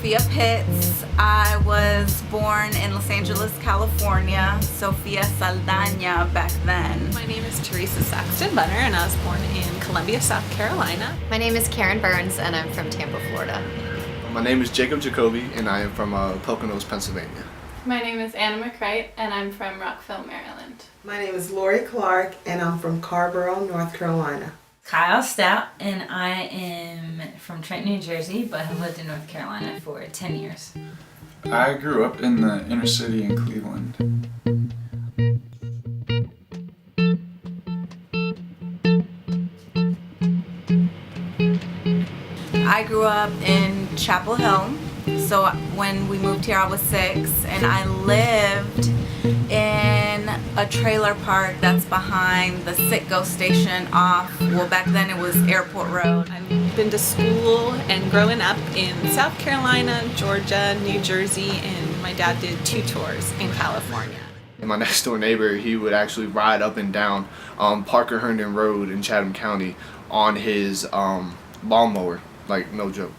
Sophia Pitts. I was born in Los Angeles, California. Sofia Saldaña back then. My name is Teresa Saxton Bunner and I was born in Columbia, South Carolina. My name is Karen Burns and I'm from Tampa, Florida. My name is Jacob Jacoby and I am from Poconos, Pennsylvania. My name is Anna McCrite and I'm from Rockville, Maryland. My name is Lori Clark and I'm from Carrboro, North Carolina. Kyle Stout, and I am from Trenton, New Jersey, but have lived in North Carolina for 10 years. I grew up in the inner city in Cleveland. I grew up in Chapel Hill. So when we moved here I was 6, and I lived in a trailer park that's behind the Citgo station off, well back then it was Airport Road. I've been to school and growing up in South Carolina, Georgia, New Jersey, and my dad did 2 tours in California. And my next door neighbor, he would actually ride up and down Parker Herndon Road in Chatham County on his lawnmower, like no joke.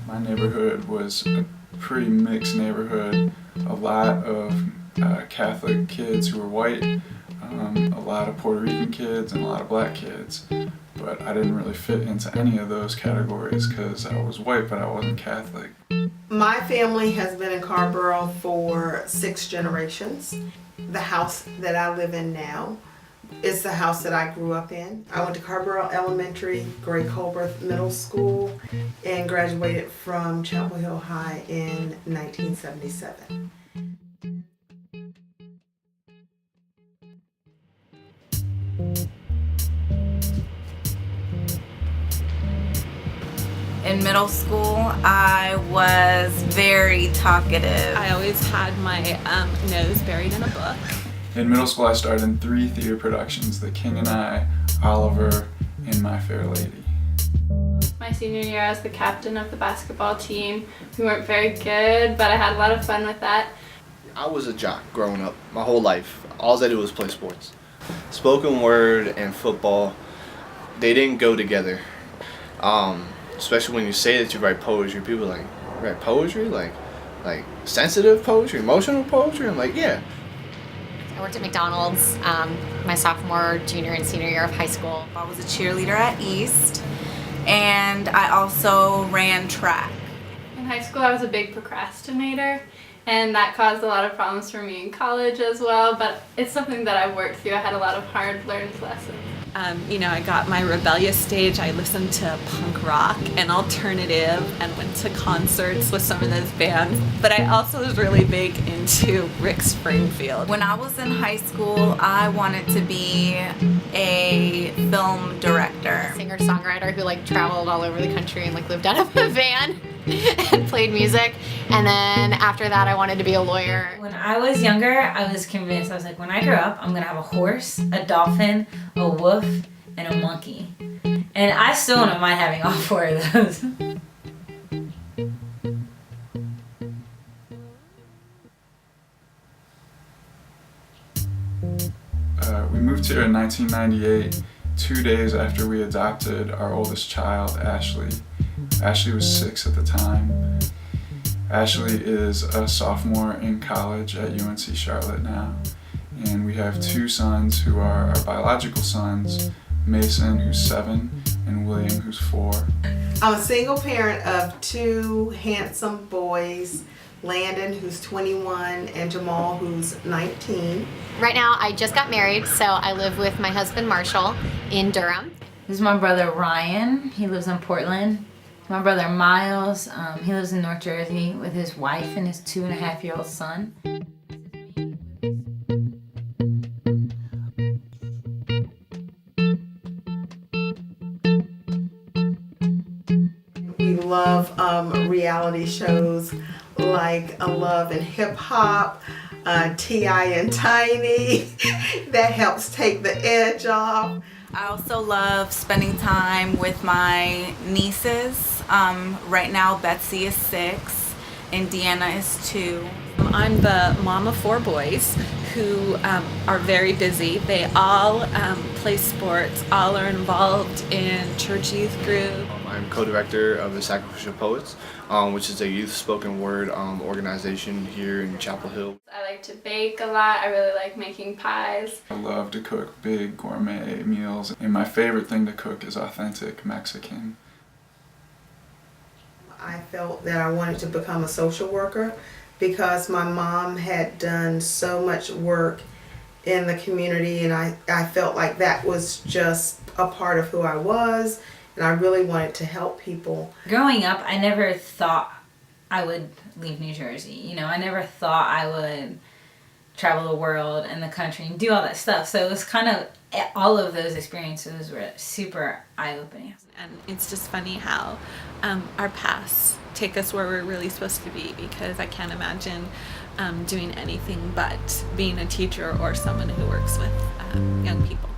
My neighborhood was a pretty mixed neighborhood. A lot of Catholic kids who were white, a lot of Puerto Rican kids, and a lot of black kids. But I didn't really fit into any of those categories because I was white, but I wasn't Catholic. My family has been in Carrboro for 6 generations. The house that I live in now is the house that I grew up in. I went to Carrboro Elementary, Gray Colbert Middle School, and graduated from Chapel Hill High in 1977. In middle school I was very talkative. I always had my nose buried in a book. In middle school, I starred in 3 theater productions: The King and I, Oliver, and My Fair Lady. My senior year I was the captain of the basketball team. We weren't very good, but I had a lot of fun with that. I was a jock growing up my whole life. All I did was play sports. Spoken word and football, they didn't go together. Especially when you say that you write poetry, people are like, you write poetry? Like sensitive poetry, emotional poetry? I'm like, yeah. I worked at McDonald's my sophomore, junior, and senior year of high school. I was a cheerleader at East, and I also ran track. In high school I was a big procrastinator, and that caused a lot of problems for me in college as well, but it's something that I worked through. I had a lot of hard learned lessons. I got my rebellious stage. I listened to punk rock and alternative and went to concerts with some of those bands. But I also was really big into Rick Springfield. When I was in high school, I wanted to be a film director. Singer-songwriter who traveled all over the country and lived out of a van and played music. And then after that I wanted to be a lawyer. When I was younger, I was convinced, I was like, when I grow up, I'm gonna have a horse, a dolphin, a wolf, and a monkey. And I still don't mind having all 4 of those. We moved here in 1998, 2 days after we adopted our oldest child, Ashley. Ashley was 6 at the time. Ashley is a sophomore in college at UNC Charlotte now. And we have 2 sons who are our biological sons, Mason, who's 7, and William, who's 4. I'm a single parent of 2 handsome boys, Landon, who's 21, and Jamal, who's 19. Right now I just got married, so I live with my husband Marshall in Durham. This is my brother Ryan. He lives in Portland. My brother Miles, he lives in North Jersey with his wife and his 2.5-year-old son. We love reality shows like Love and Hip Hop, T.I. and Tiny. That helps take the edge off. I also love spending time with my nieces. Right now Betsy is 6 and Deanna is 2. I'm the mom of 4 boys who are very busy. They all play sports, all are involved in church youth group. I'm co-director of the Sacrificial Poets, which is a youth spoken word organization here in Chapel Hill. I like to bake a lot. I really like making pies. I love to cook big gourmet meals, and my favorite thing to cook is authentic Mexican. I felt that I wanted to become a social worker because my mom had done so much work in the community, and I felt like that was just a part of who I was, and I really wanted to help people. Growing up, I never thought I would leave New Jersey. You know, I never thought I would travel the world and the country and do all that stuff. So it was kind of, all of those experiences were super eye-opening. And it's just funny how our paths take us where we're really supposed to be, because I can't imagine doing anything but being a teacher or someone who works with young people.